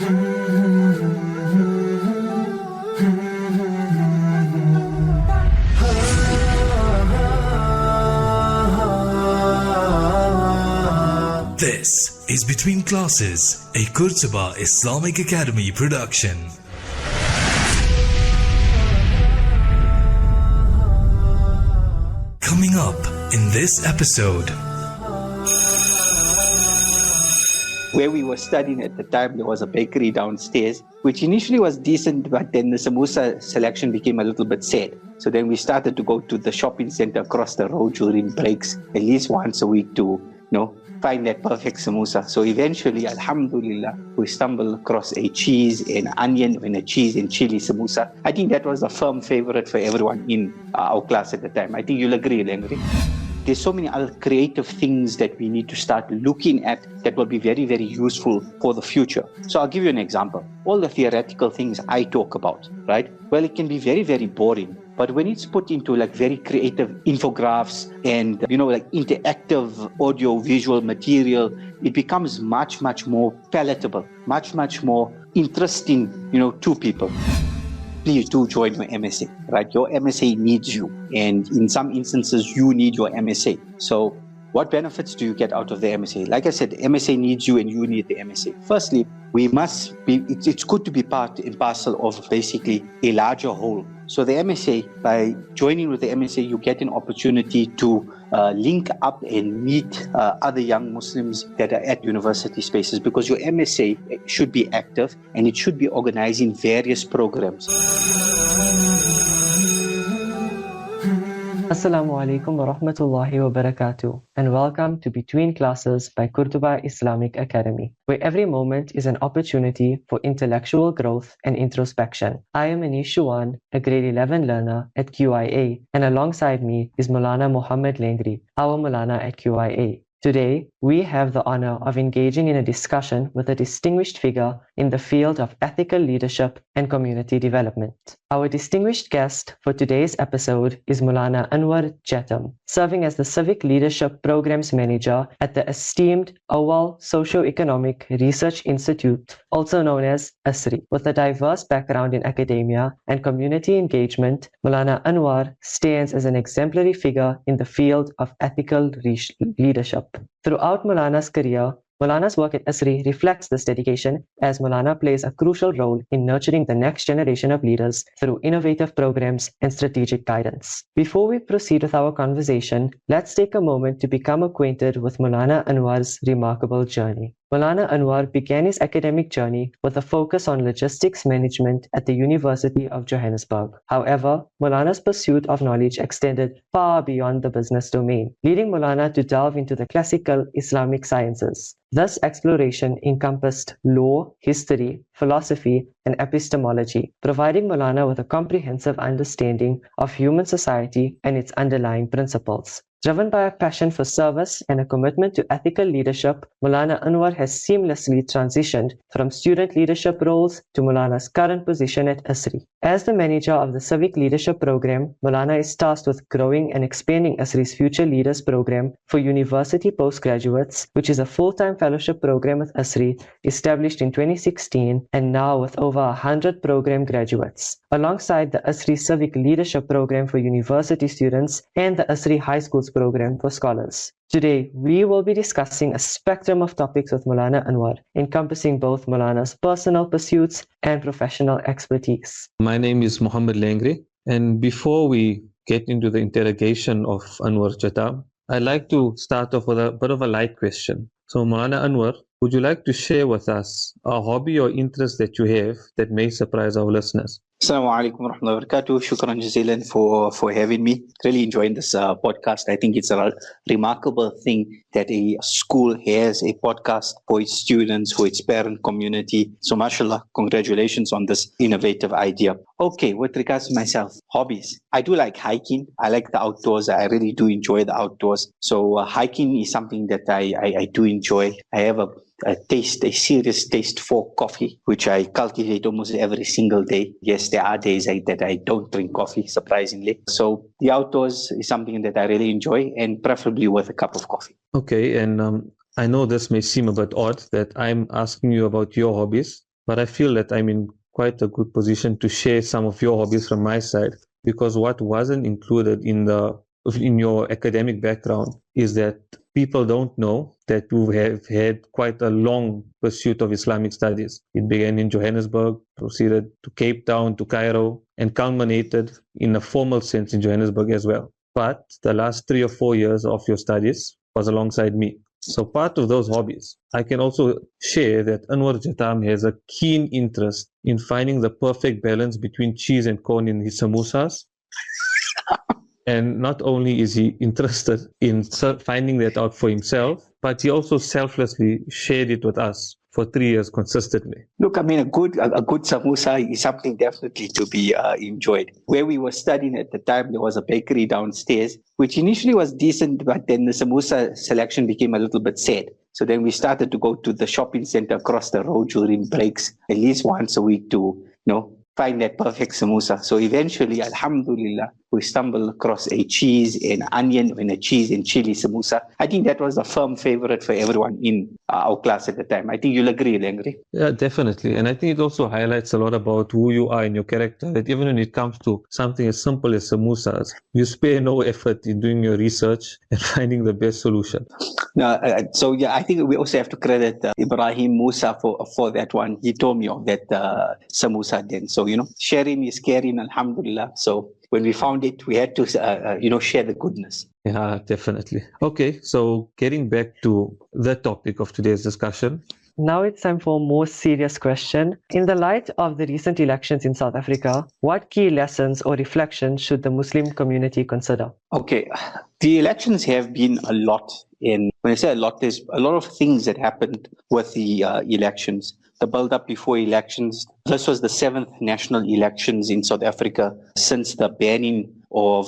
This is Between Classes, a Qurtuba Islamic Academy production. Coming up in this episode. Where we were studying at the time, there was a bakery downstairs, which initially was decent, but then the samosa selection became a little bit sad. So then we started to go to the shopping center across the road during breaks, at least once a week to, find that perfect samosa. So eventually, alhamdulillah, we stumbled across a cheese and onion and a cheese and chili samosa. I think that was a firm favorite for everyone in our class at the time. I think you'll agree, Langry. There's so many other creative things that we need to start looking at that will be very, very useful for the future. So I'll give you an example. All the theoretical things I talk about, right? Well, it can be very, very boring. But when it's put into like very creative infographics and, like interactive audio visual material, it becomes much, much more palatable, much, much more interesting, to people. Please do join your MSA, right? Your MSA needs you. And in some instances, you need your MSA. So what benefits do you get out of the MSA? Like I said, the MSA needs you and you need the MSA. Firstly, it's good to be part and parcel of basically a larger whole. So the MSA, by joining with the MSA, you get an opportunity to link up and meet other young Muslims that are at university spaces, because your MSA should be active and it should be organizing various programs. Assalamu alaikum wa rahmatullahi wa barakatuh, and welcome to Between Classes by Qurtuba Islamic Academy, where every moment is an opportunity for intellectual growth and introspection. I am Aneess Chouane, a grade 11 learner at QIA, and alongside me is Ml Muhummed Langry, our Maulana at QIA. Today, we have the honor of engaging in a discussion with a distinguished figure in the field of ethical leadership and community development. Our distinguished guest for today's episode is Ml Anwar Jhetam, serving as the Civic Leadership Programs Manager at the esteemed Auwal Socio-Economic Research Institute, also known as ASRI. With a diverse background in academia and community engagement, Ml Anwar stands as an exemplary figure in the field of ethical leadership. Throughout Maulana's career, Maulana's work at ASRI reflects this dedication, as Maulana plays a crucial role in nurturing the next generation of leaders through innovative programs and strategic guidance. Before we proceed with our conversation, let's take a moment to become acquainted with Maulana Anwar's remarkable journey. Maulana Anwar began his academic journey with a focus on logistics management at the University of Johannesburg. However, Maulana's pursuit of knowledge extended far beyond the business domain, leading Maulana to delve into the classical Islamic sciences. This exploration encompassed law, history, philosophy, and epistemology, providing Maulana with a comprehensive understanding of human society and its underlying principles. Driven by a passion for service and a commitment to ethical leadership, Maulana Anwar has seamlessly transitioned from student leadership roles to Maulana's current position at ASRI. As the manager of the Civic Leadership Program, Maulana is tasked with growing and expanding ASRI's Future Leaders Program for university postgraduates, which is a full-time fellowship program with ASRI, established in 2016 and now with over 100 program graduates. Alongside the ASRI Civic Leadership Program for university students and the ASRI High Schools Program for scholars. Today, we will be discussing a spectrum of topics with Maulana Anwar, encompassing both Maulana's personal pursuits and professional expertise. My name is Muhummed Langry, and before we get into the interrogation of Anwar Jhetam, I'd like to start off with a bit of a light question. So Maulana Anwar, would you like to share with us a hobby or interest that you have that may surprise our listeners? Assalamu alaikum wa rahmatullahi wa barakatuh. Shukran jazilan for having me. Really enjoying this podcast. I think it's a remarkable thing that a school has a podcast for its students, for its parent community. So mashallah, congratulations on this innovative idea. Okay, with regards to myself, hobbies. I do like hiking. I like the outdoors. I really do enjoy the outdoors. So hiking is something that I do enjoy. I have a serious taste for coffee, which I cultivate almost every single day. Yes, there are days that I don't drink coffee, surprisingly. So the outdoors is something that I really enjoy, and preferably with a cup of coffee. Okay, and I know this may seem a bit odd that I'm asking you about your hobbies, but I feel that I'm in quite a good position to share some of your hobbies from my side, because what wasn't included in your academic background is that people don't know that you have had quite a long pursuit of Islamic studies. It began in Johannesburg, proceeded to Cape Town, to Cairo, and culminated in a formal sense in Johannesburg as well. But the last 3 or 4 years of your studies was alongside me. So part of those hobbies, I can also share that Anwar Jhetam has a keen interest in finding the perfect balance between cheese and corn in his samosas. And not only is he interested in finding that out for himself, but he also selflessly shared it with us for 3 years consistently. Look, I mean, a good samosa is something definitely to be enjoyed. Where we were studying at the time, there was a bakery downstairs, which initially was decent, but then the samosa selection became a little bit sad. So then we started to go to the shopping center across the road during breaks at least once a week to, find that perfect samosa. So eventually, alhamdulillah, we stumbled across a cheese and onion and a cheese and chili samosa. I think that was a firm favorite for everyone in our class at the time. I think you'll agree, Langry. Yeah, definitely. And I think it also highlights a lot about who you are and your character, that even when it comes to something as simple as samosas, you spare no effort in doing your research and finding the best solution. I think we also have to credit Ibrahim Musa for that one. He told me of that samosa then. So, sharing is caring, alhamdulillah. So when we found it, we had to, share the goodness. Yeah, definitely. Okay, so getting back to the topic of today's discussion. Now it's time for a more serious question. In the light of the recent elections in South Africa, what key lessons or reflections should the Muslim community consider? Okay, the elections have been a lot. When I say a lot, there's a lot of things that happened with the elections. The build-up before elections. This was the 7th national elections in South Africa since the banning of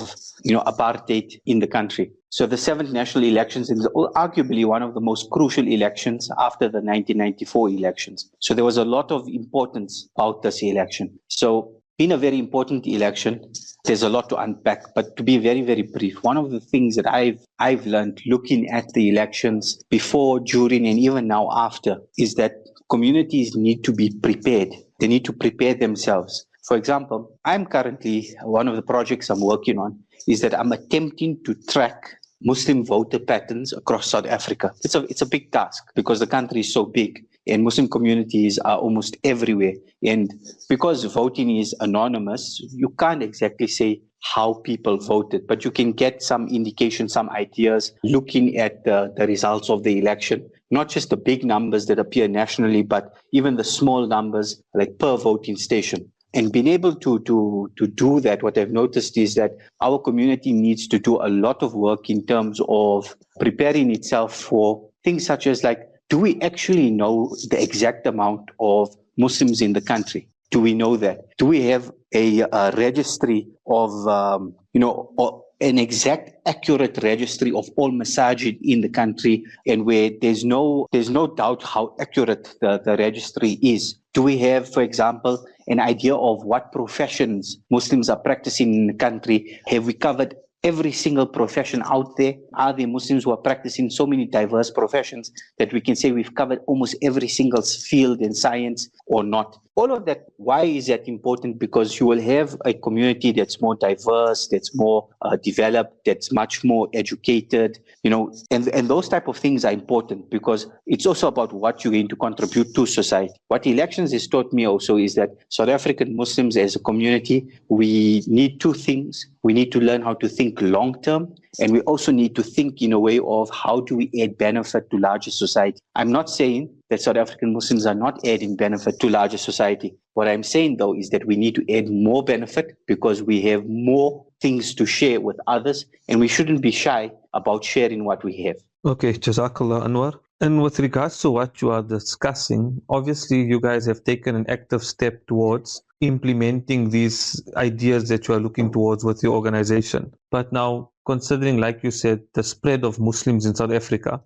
apartheid in the country. So the 7th national elections is arguably one of the most crucial elections after the 1994 elections. So there was a lot of importance about this election. So being a very important election, there's a lot to unpack, but to be very, very brief, one of the things that I've learned looking at the elections before, during, and even now after is that communities need to be prepared. They need to prepare themselves. For example, I'm currently, one of the projects I'm working on is that I'm attempting to track Muslim voter patterns across South Africa. It's a big task because the country is so big and Muslim communities are almost everywhere. And because voting is anonymous, you can't exactly say how people voted, but you can get some indication, some ideas looking at the results of the election. Not just the big numbers that appear nationally, but even the small numbers like per voting station. And being able to do that, what I've noticed is that our community needs to do a lot of work in terms of preparing itself for things such as do we actually know the exact amount of Muslims in the country? Do we know that? Do we have a registry of, an exact, accurate registry of all masajid in the country, and where there's no doubt how accurate the registry is? Do we have, for example, an idea of what professions Muslims are practicing in the country? Have we covered every single profession out there? Are there Muslims who are practicing so many diverse professions that we can say we've covered almost every single field in science or not? All of that, why is that important? Because you will have a community that's more diverse, that's more developed, that's much more educated, and those type of things are important because it's also about what you're going to contribute to society. What elections has taught me also is that South African Muslims as a community, we need two things. We need to learn how to think long term, and we also need to think in a way of how do we add benefit to larger society. I'm not saying that South African Muslims are not adding benefit to larger society. What I'm saying, though, is that we need to add more benefit because we have more things to share with others, and we shouldn't be shy about sharing what we have. Okay, Jazakallah, Anwar. And with regards to what you are discussing, obviously you guys have taken an active step towards implementing these ideas that you are looking towards with your organization. But now, considering, like you said, the spread of Muslims in South Africa,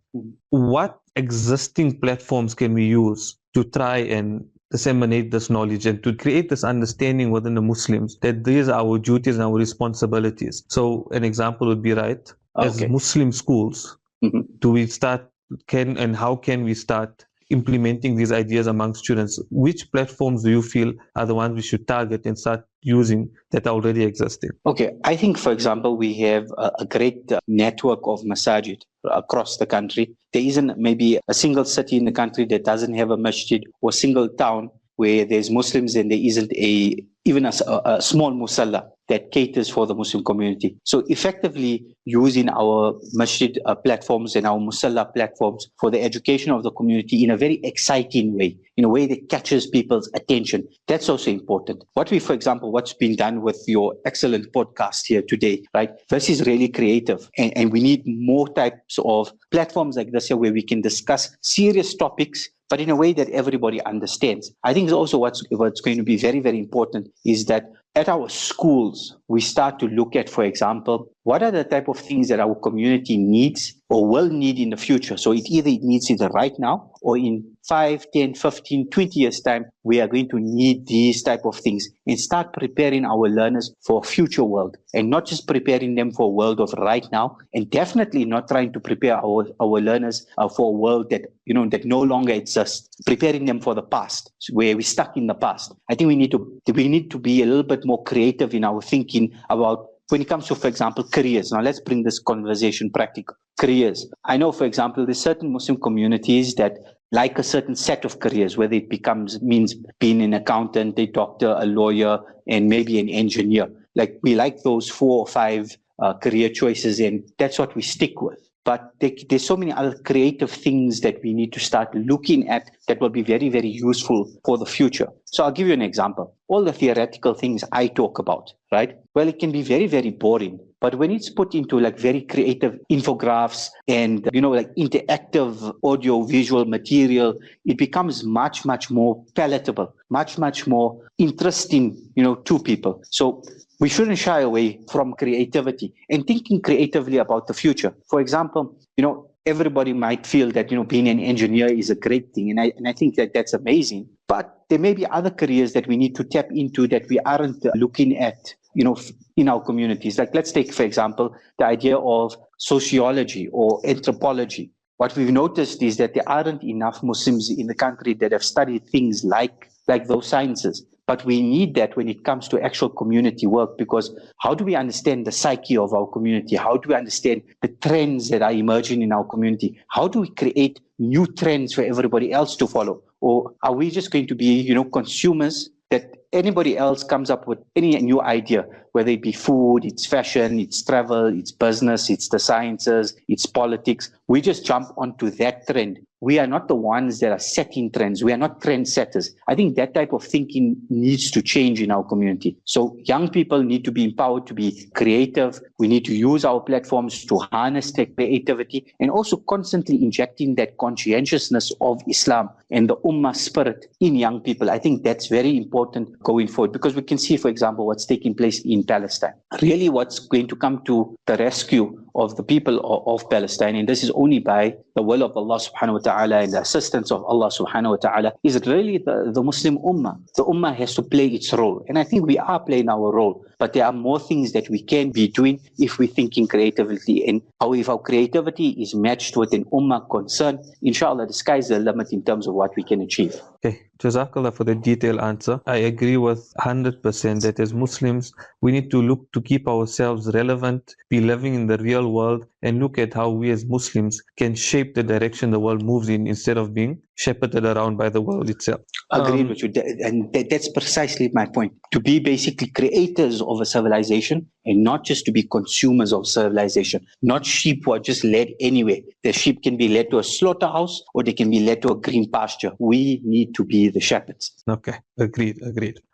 what existing platforms can we use to try and disseminate this knowledge and to create this understanding within the Muslims that these are our duties and our responsibilities? So an example would be, as Muslim schools, do we start, how can we start implementing these ideas among students? Which platforms do you feel are the ones we should target and start using that are already existing? Okay, I think, for example, we have a great network of masajid across the country. There isn't maybe a single city in the country that doesn't have a masjid, or single town where there's Muslims and there isn't even a small musalla that caters for the Muslim community. So effectively using our masjid platforms and our musalla platforms for the education of the community in a very exciting way, in a way that catches people's attention. That's also important. What's been done with your excellent podcast here today, right? This is really creative, and we need more types of platforms like this here where we can discuss serious topics, but in a way that everybody understands. I think also what's going to be very, very important is that at our schools, we start to look at, for example, what are the type of things that our community needs or will need in the future. So it needs it right now, or in 5, 10, 15, 20 years time, we are going to need these type of things, and start preparing our learners for a future world, and not just preparing them for a world of right now, and definitely not trying to prepare our learners for a world that no longer exists, preparing them for the past, where we're stuck in the past. I think we need to be a little bit more creative in our thinking about when it comes to, for example, careers. Now let's bring this conversation practical. Careers. I know, for example, there's certain Muslim communities that like a certain set of careers, whether it means being an accountant, a doctor, a lawyer, and maybe an engineer. Like we like those 4 or 5 career choices, and that's what we stick with. But there's so many other creative things that we need to start looking at that will be very, very useful for the future. So I'll give you an example. All the theoretical things I talk about, right? Well, it can be very, very boring. But when it's put into like very creative infographics and, like interactive audio visual material, it becomes much, much more palatable, much, much more interesting, to people. So we shouldn't shy away from creativity and thinking creatively about the future. For example, everybody might feel that, being an engineer is a great thing. And I think that that's amazing. But there may be other careers that we need to tap into that we aren't looking at, in our communities. Like let's take, for example, the idea of sociology or anthropology. What we've noticed is that there aren't enough Muslims in the country that have studied things like those sciences. But we need that when it comes to actual community work, because how do we understand the psyche of our community? How do we understand the trends that are emerging in our community? How do we create new trends for everybody else to follow? Or are we just going to be, consumers that anybody else comes up with any new idea, whether it be food, it's fashion, it's travel, it's business, it's the sciences, it's politics? We just jump onto that trend. We are not the ones that are setting trends. We are not trend setters. I think that type of thinking needs to change in our community. So young people need to be empowered to be creative. We need to use our platforms to harness their creativity, and also constantly injecting that conscientiousness of Islam and the Ummah spirit in young people. I think that's very important going forward, because we can see, for example, what's taking place in Palestine. Really what's going to come to the rescue of the people of Palestine, and this is only by the will of Allah subhanahu wa ta'ala and the assistance of Allah subhanahu wa ta'ala, is really the Muslim Ummah. The Ummah has to play its role, and I think we are playing our role, but there are more things that we can be doing if we're thinking creatively, and if our creativity is matched with an Ummah concern, inshallah the sky's the limit in terms of what we can achieve. Okay, Jazakallah for the detailed answer. I agree with 100% that as Muslims, we need to look to keep ourselves relevant, be living in the real world, and look at how we as Muslims can shape the direction the world moves in instead of being shepherded around by the world itself. Agreed with you. And that's precisely my point. To be basically creators of a civilization and not just to be consumers of civilization. Not sheep who are just led anywhere. The sheep can be led to a slaughterhouse or they can be led to a green pasture. We need to be the shepherds. Okay, agreed.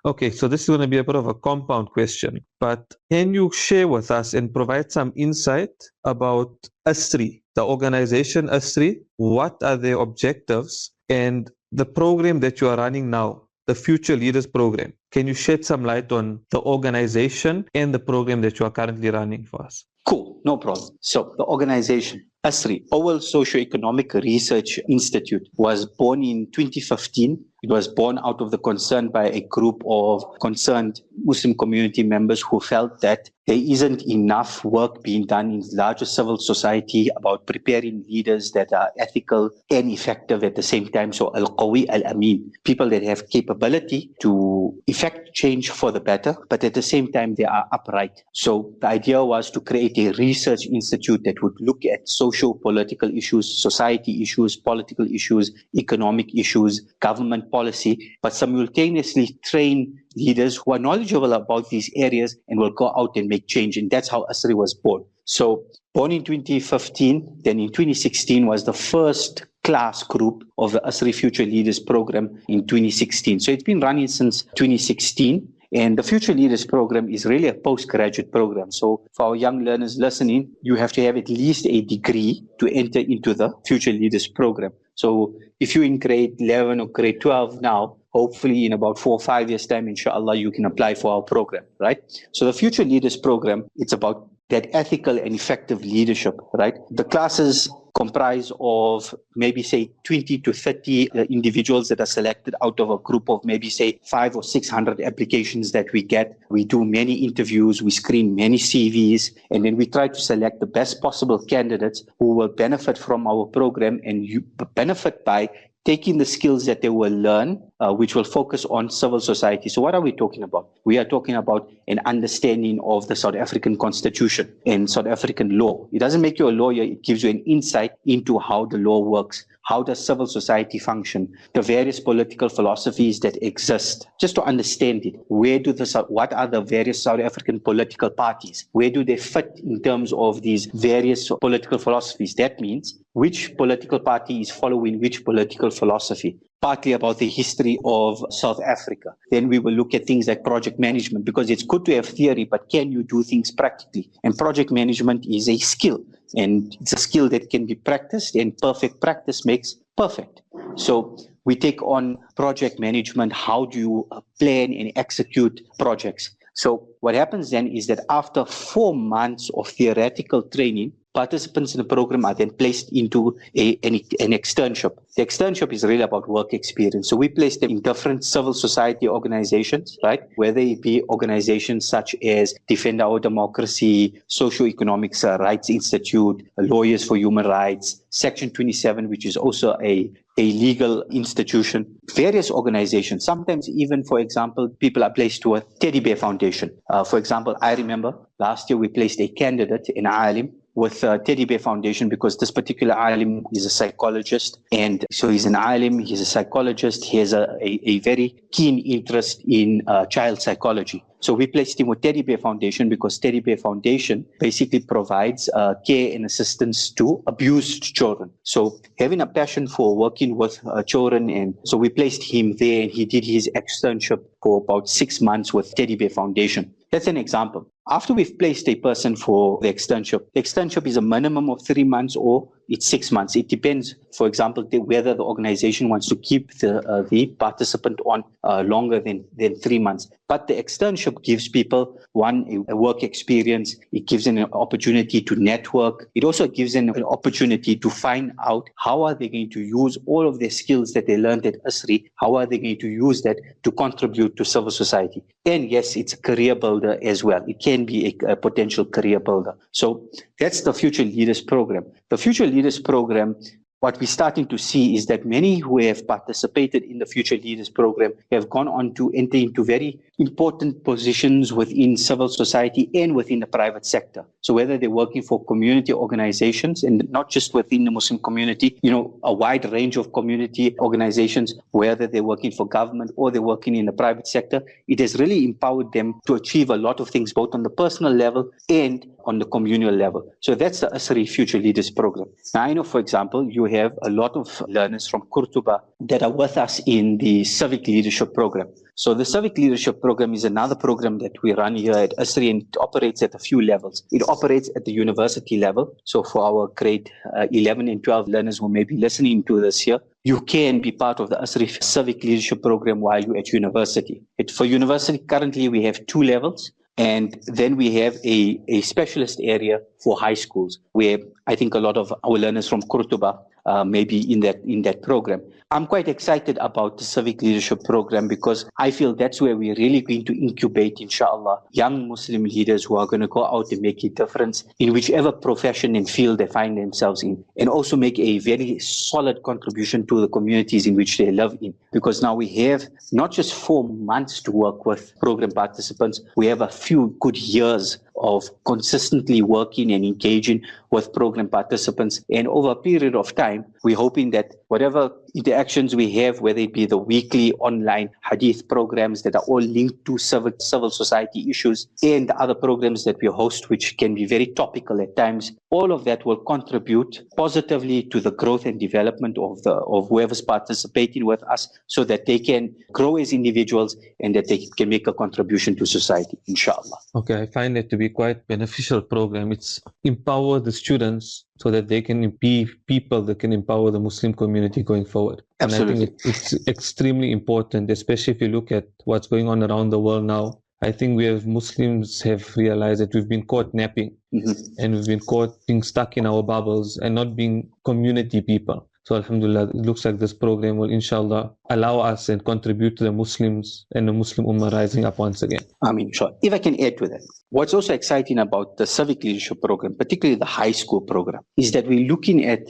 Okay, so this is going to be a bit of a compound question, but can you share with us and provide some insight about ASRI, the organization ASRI? What are their objectives and the program that you are running now, the Future Leaders Program? Can you shed some light on the organization and the program that you are currently running for us? Cool, no problem. So the organization, ASRI, Auwal Socio-Economic Research Institute, was born in 2015 It was born out of the concern by a group of concerned Muslim community members who felt that there isn't enough work being done in larger civil society about preparing leaders that are ethical and effective at the same time. So al-qawi al-amin, people that have capability to effect change for the better, but at the same time they are upright. So the idea was to create a research institute that would look at socio-political issues, society issues, political issues, economic issues, government policy, but simultaneously train leaders who are knowledgeable about these areas and will go out and make change. And that's how ASRI was born. So born in 2015, then in 2016 was the first class group of the ASRI Future Leaders Program in 2016. So it's been running since 2016. And the Future Leaders Program is really a postgraduate program. So for our young learners listening, you have to have at least a degree to enter into the Future Leaders Program. So if you're in grade 11 or grade 12 now, hopefully in about 4 or 5 years' time, inshallah, you can apply for our program, right? So the Future Leaders Program, it's about that ethical and effective leadership, right? The classes comprise of maybe say 20 to 30 individuals that are selected out of a group of maybe say 500 or 600 applications that we get. We do many interviews, we screen many CVs, and then we try to select the best possible candidates who will benefit from our program and benefit by taking the skills that they will learn, which will focus on civil society. So what are we talking about? We are talking about an understanding of the South African Constitution and South African law. It doesn't make you a lawyer, it gives you an insight into how the law works. How does civil society function? The various political philosophies that exist, just to understand it. What are the various South African political parties? Where do they fit in terms of these various political philosophies? That means which political party is following which political philosophy. Partly about the history of South Africa. Then we will look at things like project management, because it's good to have theory, but can you do things practically? And project management is a skill, and it's a skill that can be practiced, and perfect practice makes perfect. So we take on project management. How do you plan and execute projects? So what happens then is that after 4 months of theoretical training, participants in the program are then placed into an externship. The externship is really about work experience. So we place them in different civil society organizations, right? Whether it be organizations such as Defend Our Democracy, Socio-Economic Rights Institute, Lawyers for Human Rights, Section 27, which is also a legal institution, various organizations. Sometimes even, for example, people are placed to a teddy bear foundation. For example, I remember last year we placed a candidate in Alim with Teddy Bear Foundation, because this particular alim is a psychologist, and so he's an alim, he's a psychologist, he has a very keen interest in child psychology. So we placed him with Teddy Bear Foundation because Teddy Bear Foundation basically provides care and assistance to abused children. So having a passion for working with children, and so we placed him there, and he did his externship for about 6 months with Teddy Bear Foundation. That's an example. After we've placed a person for the externship is a minimum of 3 months or it's 6 months. It depends, for example, whether the organization wants to keep the participant on longer than 3 months. But the externship gives people, one, a work experience. It gives them an opportunity to network. It also gives them an opportunity to find out how are they going to use all of their skills that they learned at ASRI, how are they going to use that to contribute to civil society. And yes, it's a career builder as well. It can be a potential career builder. So that's the Future Leaders Program. The Future Leaders Program, what we're starting to see is that many who have participated in the Future Leaders Program have gone on to enter into very important positions within civil society and within the private sector. So whether they're working for community organizations, and not just within the Muslim community, a wide range of community organizations, whether they're working for government or they're working in the private sector, it has really empowered them to achieve a lot of things, both on the personal level and on the communal level. So that's the ASRI Future Leaders Program. Now, I know, for example, you have a lot of learners from Qurtuba that are with us in the Civic Leadership Program. So the Civic Leadership Program is another program that we run here at ASRI, and it operates at a few levels. It operates at the university level. So for our grade 11 and 12 learners who may be listening to this here, you can be part of the ASRI Civic Leadership Program while you're at university. For university, currently we have 2 levels. And then we have a specialist area for high schools, where I think a lot of our learners from Qurtuba maybe in that program. I'm quite excited about the civic leadership program because I feel that's where we're really going to incubate, inshallah, young Muslim leaders who are going to go out and make a difference in whichever profession and field they find themselves in, and also make a very solid contribution to the communities in which they live in. Because now we have not just 4 months to work with program participants, we have a few good years of consistently working and engaging with program participants. And over a period of time, we're hoping that whatever interactions we have, whether it be the weekly online hadith programs that are all linked to civil society issues, and the other programs that we host, which can be very topical at times, all of that will contribute positively to the growth and development of whoever's participating with us, so that they can grow as individuals and that they can make a contribution to society, inshallah. Okay, I find it to be quite beneficial program. It's empower the students so that they can be people that can empower the Muslim community going forward. Absolutely. And I think it's extremely important, especially if you look at what's going on around the world now. I think Muslims have realized that we've been caught napping, and we've been caught being stuck in our bubbles and not being community people. So alhamdulillah, it looks like this program will inshallah allow us and contribute to the Muslims and the Muslim Ummah rising up once again. I mean, sure. If I can add to that, what's also exciting about the civic leadership program, particularly the high school program, is that we're looking at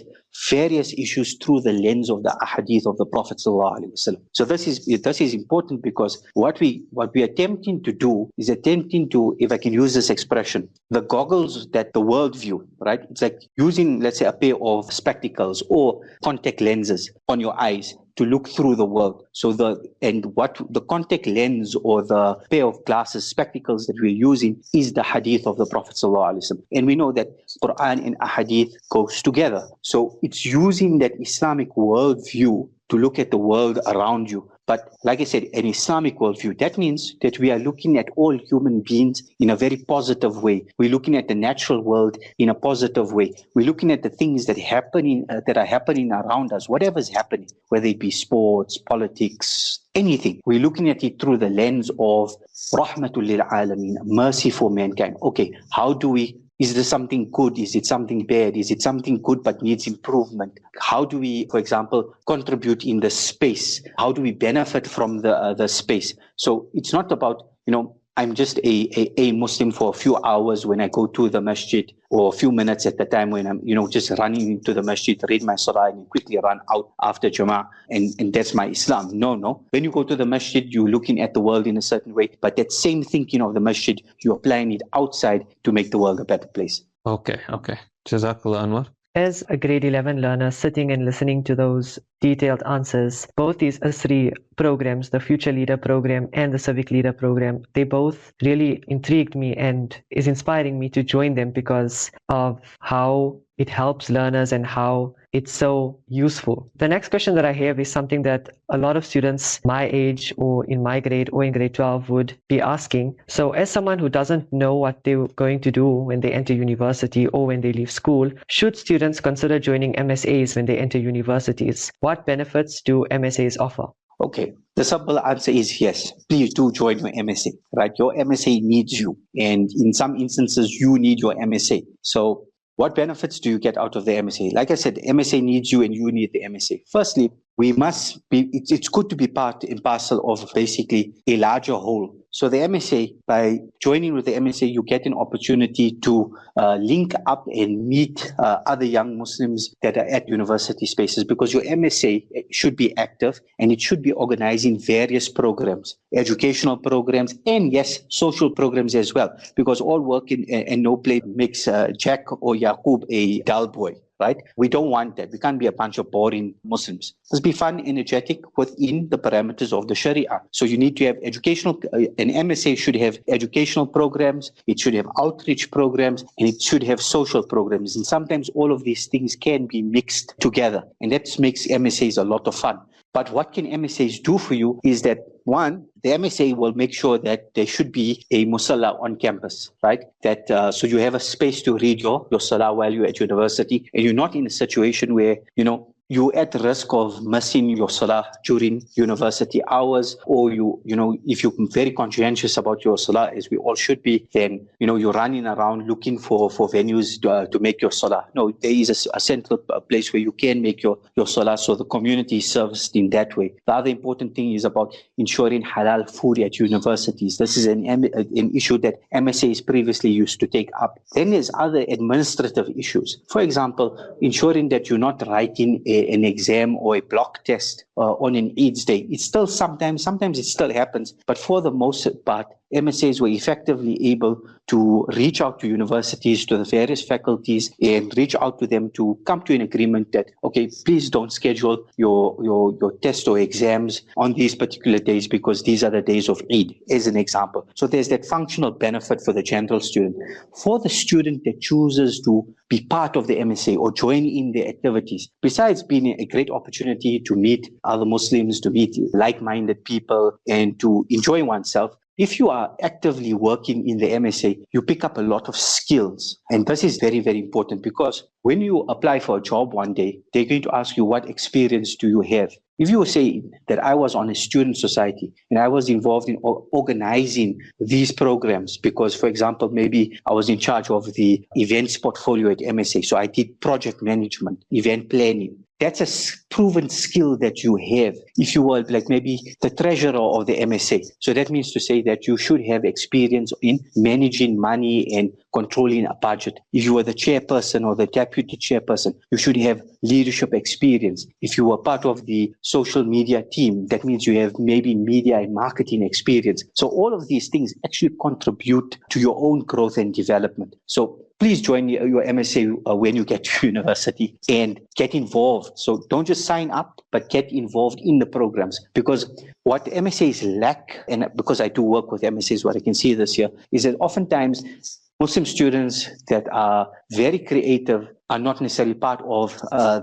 various issues through the lens of the ahadith of the Prophet ﷺ. So this is important because what we're attempting to do is if I can use this expression, the goggles that the world view, right? It's like using, let's say, a pair of spectacles or contact lenses on your eyes to look through the world. What the contact lens or the pair of glasses, spectacles that we're using is the hadith of the Prophet ﷺ. And we know that Quran and ahadith goes together. So it's using that Islamic worldview to look at the world around you. But like I said, an Islamic worldview, that means that we are looking at all human beings in a very positive way. We're looking at the natural world in a positive way. We're looking at the things that are happening around us, whatever's happening, whether it be sports, politics, anything. We're looking at it through the lens of rahmatul lil alameen, mercy for mankind. Okay, is there something good? Is it something bad? Is it something good but needs improvement? How do we, for example, contribute in the space? How do we benefit from the space? So it's not about, I'm just a Muslim for a few hours when I go to the masjid, or a few minutes at the time when I'm, just running into the masjid, read my salah and quickly run out after Jama'ah, and that's my Islam. No. When you go to the masjid, you're looking at the world in a certain way, but that same thinking of the masjid, you're applying it outside to make the world a better place. Okay. Jazakallah, Anwar. As a grade 11 learner sitting and listening to those detailed answers, both these ASRI programs, the Future Leader program and the Civic Leader program, they both really intrigued me and is inspiring me to join them because of how it helps learners and how it's so useful. The next question that I have is something that a lot of students my age or in my grade or in grade 12 would be asking. So as someone who doesn't know what they're going to do when they enter university or when they leave school, should students consider joining MSAs when they enter universities? What benefits do MSAs offer? Okay, the simple answer is yes. Please do join your MSA, right? Your MSA needs you. And in some instances, you need your MSA. So what benefits do you get out of the MSA? Like I said, the MSA needs you and you need the MSA. Firstly, it's good to be part and parcel of basically a larger whole. So the MSA, by joining with the MSA, you get an opportunity to link up and meet other young Muslims that are at university spaces, because your MSA should be active and it should be organizing various programs, educational programs, and yes, social programs as well, because all work and no play makes Jack or Yaqub a dull boy. Right? We don't want that. We can't be a bunch of boring Muslims. Let's be fun, energetic within the parameters of the Sharia. So you need to have an MSA should have educational programs, it should have outreach programs, and it should have social programs. And sometimes all of these things can be mixed together. And that makes MSAs a lot of fun. But what can MSAs do for you is that, one, the MSA will make sure that there should be a musalla on campus, right? That so you have a space to read your salah while you're at university, and you're not in a situation where, you're at risk of missing your salah during university hours, or if you're very conscientious about your salah, as we all should be, then, you're running around looking for venues to make your salah. No, there is a central place where you can make your salah, so the community is serviced in that way. The other important thing is about ensuring halal food at universities. This is an issue that MSAs previously used to take up. Then there's other administrative issues. For example, ensuring that you're not writing an exam or a block test on an Eid's day. It's still sometimes it still happens, but for the most part, MSAs were effectively able to reach out to universities, to the various faculties, and reach out to them to come to an agreement that, okay, please don't schedule your test or exams on these particular days because these are the days of Eid, as an example. So there's that functional benefit for the general student. For the student that chooses to be part of the MSA or join in the activities, besides being a great opportunity to meet other Muslims, to meet like-minded people, and to enjoy oneself, if you are actively working in the MSA, you pick up a lot of skills. And this is very, very important, because when you apply for a job one day, they're going to ask you, what experience do you have? If you say that I was on a student society and I was involved in organizing these programs because, for example, maybe I was in charge of the events portfolio at MSA, so I did project management, event planning. That's a proven skill that you have if you were like maybe the treasurer of the MSA. So that means to say that you should have experience in managing money and controlling a budget. If you were the chairperson or the deputy chairperson, you should have leadership experience. If you were part of the social media team, that means you have maybe media and marketing experience. So all of these things actually contribute to your own growth and development. So please join your MSA when you get to university and get involved. So don't just sign up, but get involved in the programs. Because what MSAs lack, and because I do work with MSAs, what I can see this year, is that oftentimes Muslim students that are very creative are not necessarily part of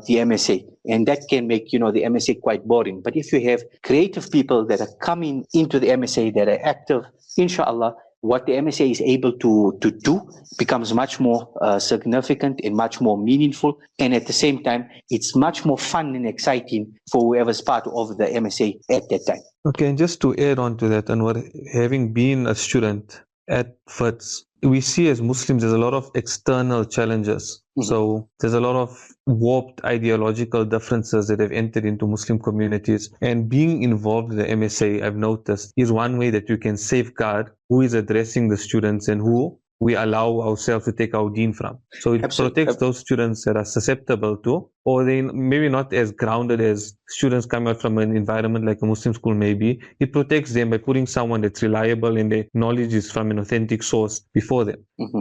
the MSA. And that can make, the MSA quite boring. But if you have creative people that are coming into the MSA, that are active, inshallah, what the MSA is able to do becomes much more significant and much more meaningful. And at the same time, it's much more fun and exciting for whoever's part of the MSA at that time. Okay, and just to add on to that, Anwar, having been a student at FITS, we see as Muslims there's a lot of external challenges. Mm-hmm. So there's a lot of warped ideological differences that have entered into Muslim communities. And being involved in the MSA, I've noticed, is one way that you can safeguard who is addressing the students and who we allow ourselves to take our deen from. So it protects those students that are susceptible to, or they maybe not as grounded as students coming out from an environment like a Muslim school may be. It protects them by putting someone that's reliable and their knowledge is from an authentic source before them. Mm-hmm.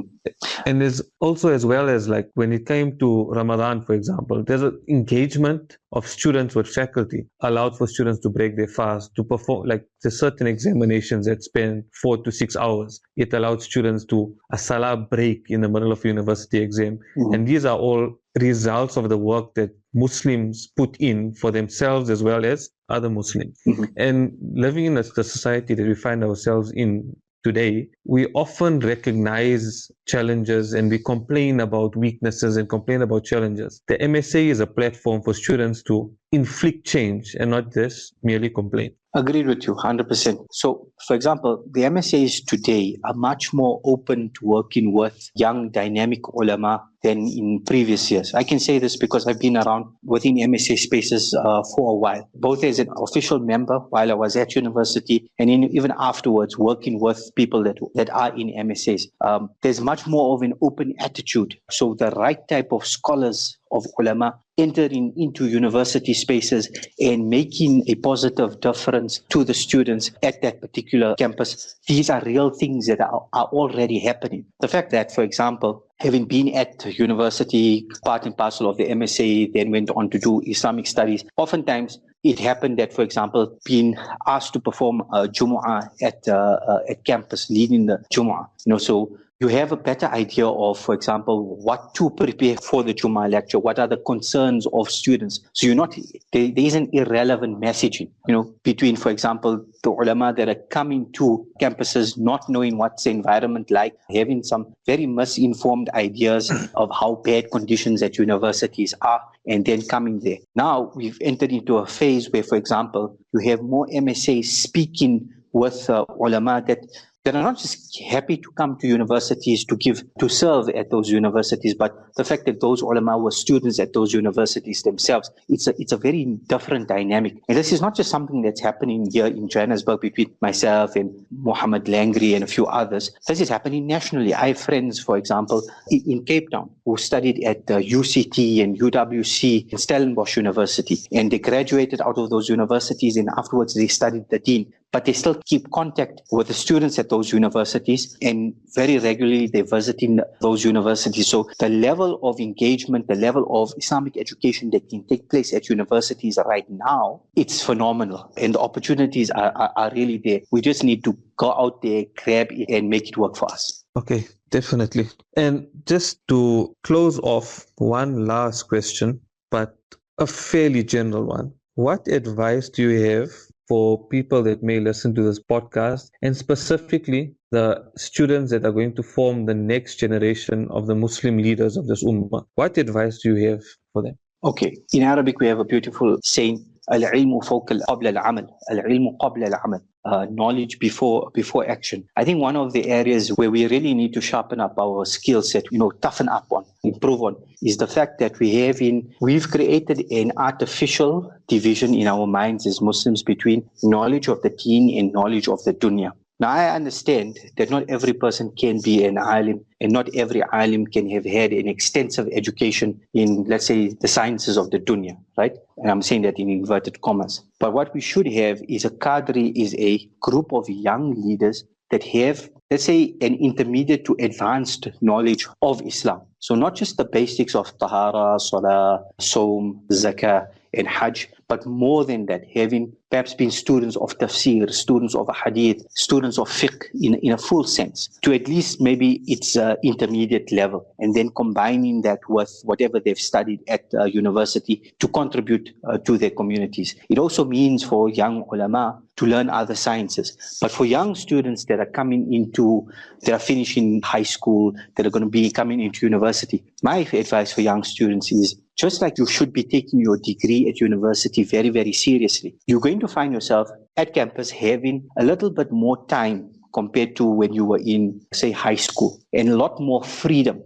And there's also, as well as like when it came to Ramadan, for example, there's an engagement of students with faculty allowed for students to break their fast, to perform, like there's certain examinations that spend 4 to 6 hours. It allowed students to a salah break in the middle of a university exam. Mm-hmm. And these are all results of the work that Muslims put in for themselves as well as other Muslims. Mm-hmm. And living in the society that we find ourselves in today, we often recognize challenges and we complain about weaknesses and complain about challenges. The MSA is a platform for students to inflict change and not just merely complain. Agreed with you 100%. So, for example, the MSAs today are much more open to working with young, dynamic ulama than in previous years. I can say this because I've been around within MSA spaces for a while, both as an official member while I was at university and even afterwards working with people that are in MSAs. There's much more of an open attitude. So the right type of scholars of ulama entering into university spaces and making a positive difference to the students at that particular campus. These are real things that are already happening. The fact that, for example, having been at university, part and parcel of the MSA, then went on to do Islamic studies, oftentimes it happened that, for example, being asked to perform Jumu'ah at campus, leading the Jumu'ah, so you have a better idea of, for example, what to prepare for the Jummah lecture, what are the concerns of students. So there isn't irrelevant messaging, between, for example, the ulama that are coming to campuses not knowing what's the environment like, having some very misinformed ideas of how bad conditions at universities are, and then coming there. Now we've entered into a phase where, for example, you have more MSAs speaking with ulama that are not just happy to come to universities to serve at those universities, but the fact that those ulama were students at those universities themselves, it's a very different dynamic. And this is not just something that's happening here in Johannesburg between myself and Muhummed Langry and a few others. This is happening nationally. I have friends, for example, in Cape Town who studied at UCT and UWC and Stellenbosch University, and they graduated out of those universities, and afterwards they studied the deen. But they still keep contact with the students at those universities, and very regularly they're visiting those universities. So the level of engagement, the level of Islamic education that can take place at universities right now, it's phenomenal. And the opportunities are really there. We just need to go out there, grab it, and make it work for us. Okay, definitely. And just to close off, one last question, but a fairly general one. What advice do you have for people that may listen to this podcast, and specifically the students that are going to form the next generation of the Muslim leaders of this ummah? What advice do you have for them? Okay, in Arabic we have a beautiful saying, al-ilmu qabla al-amal, al-ilmu qabla al-amal, knowledge before action. I think one of the areas where we really need to sharpen up our skill set, toughen up on, improve on, is the fact that we've created an artificial division in our minds as Muslims between knowledge of the deen and knowledge of the dunya. Now, I understand that not every person can be an alim, and not every alim can have had an extensive education in, let's say, the sciences of the dunya, right? And I'm saying that in inverted commas. But what we should have is a cadre, is a group of young leaders that have, let's say, an intermediate to advanced knowledge of Islam. So not just the basics of tahara, salah, saum, zakah, and hajj, but more than that, having perhaps been students of tafsir, students of hadith, students of fiqh in a full sense, to at least maybe its intermediate level, and then combining that with whatever they've studied at university to contribute to their communities. It also means for young ulama to learn other sciences. But for young students that are finishing high school, that are going to be coming into university, my advice for young students is, just like you should be taking your degree at university very, very seriously, you're going to find yourself at campus having a little bit more time compared to when you were in, say, high school, and a lot more freedom,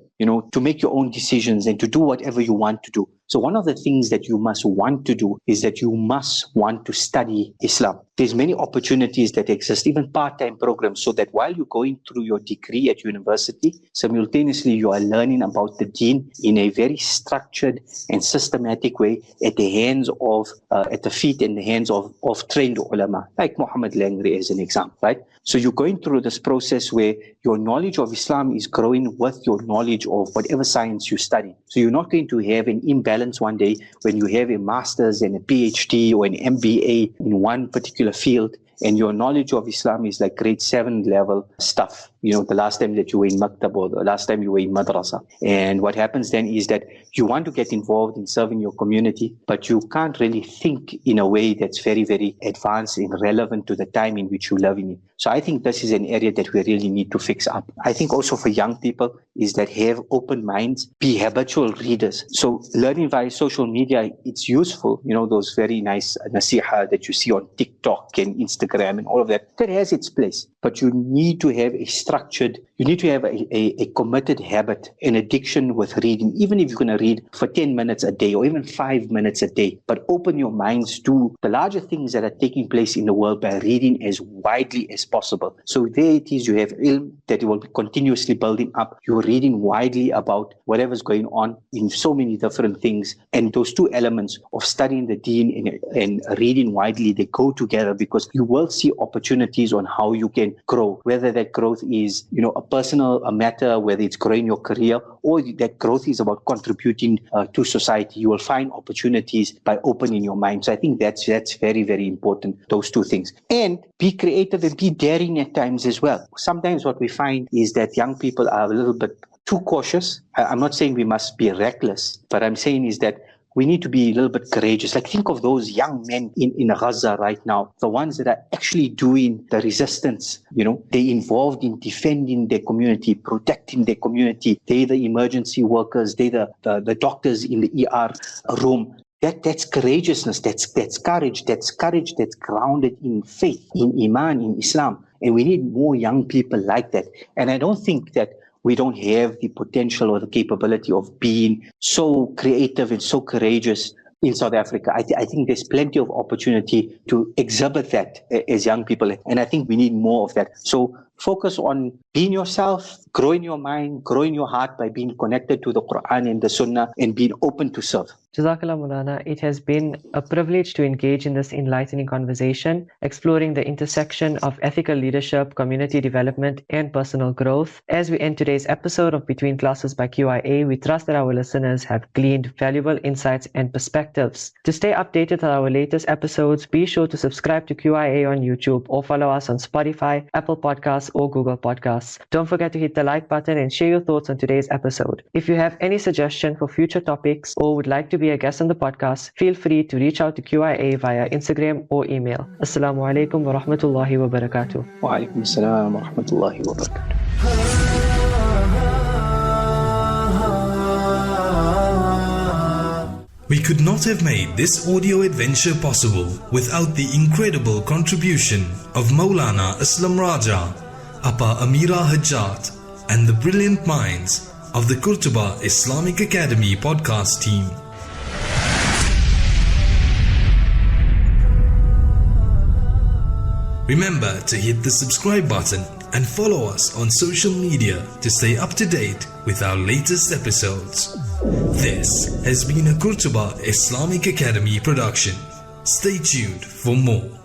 to make your own decisions and to do whatever you want to do. So one of the things that you must want to do is that you must want to study Islam. There's many opportunities that exist, even part-time programs, so that while you're going through your degree at university, simultaneously you are learning about the deen in a very structured and systematic way at the feet and the hands of trained ulama, like Muhummed Langry as an example, right? So you're going through this process where your knowledge of Islam is growing with your knowledge of whatever science you study. So you're not going to have an imbalance one day when you have a master's and a PhD or an MBA in one particular field, and your knowledge of Islam is like grade 7 level stuff. The last time that you were in maktab or the last time you were in madrasa. And what happens then is that you want to get involved in serving your community, but you can't really think in a way that's very, very advanced and relevant to the time in which you live in it. So I think this is an area that we really need to fix up. I think also for young people is that have open minds, be habitual readers. So learning via social media, it's useful. Those very nice nasiha that you see on TikTok and Instagram and all of that has its place. But you need to have a committed habit, an addiction with reading, even if you're going to read for 10 minutes a day or even 5 minutes a day, but open your minds to the larger things that are taking place in the world by reading as widely as possible. So there it is, you have ilm that you will be continuously building up. You're reading widely about whatever's going on in so many different things. And those two elements of studying the deen and reading widely, they go together, because you will will see opportunities on how you can grow, whether that growth is, a personal matter, whether it's growing your career, or that growth is about contributing to society. You will find opportunities by opening your mind. So I think that's very, very important, those two things. And be creative and be daring at times as well. Sometimes what we find is that young people are a little bit too cautious. I'm not saying we must be reckless, but I'm saying is that we need to be a little bit courageous. Like, think of those young men in Gaza right now, the ones that are actually doing the resistance. They're involved in defending their community, protecting their community. They're the emergency workers. They're the doctors in the ER room. That's courageousness. That's courage. That's courage that's grounded in faith, in Iman, in Islam. And we need more young people like that. And I don't think that we don't have the potential or the capability of being so creative and so courageous in South Africa. I think there's plenty of opportunity to exhibit that as young people. And I think we need more of that. So focus on being yourself, growing your mind, growing your heart by being connected to the Quran and the Sunnah, and being open to serve. Jazakallah Maulana, it has been a privilege to engage in this enlightening conversation, exploring the intersection of ethical leadership, community development, and personal growth. As we end today's episode of Between Classes by QIA, we trust that our listeners have gleaned valuable insights and perspectives. To stay updated with our latest episodes, be sure to subscribe to QIA on YouTube or follow us on Spotify, Apple Podcasts, or Google Podcasts. Don't forget to hit the like button and share your thoughts on today's episode. If you have any suggestion for future topics or would like to be a guest on the podcast, feel free to reach out to QIA via Instagram or email. Assalamu alaikum wa rahmatullahi wa barakatuh. Wa alaikum assalam wa rahmatullahi wa barakatuh. We could not have made this audio adventure possible without the incredible contribution of Maulana Aslam Raja, Appa Amira Hajjat, and the brilliant minds of the Qurtuba Islamic Academy podcast team. Remember to hit the subscribe button and follow us on social media to stay up to date with our latest episodes. This has been a Qurtuba Islamic Academy production. Stay tuned for more.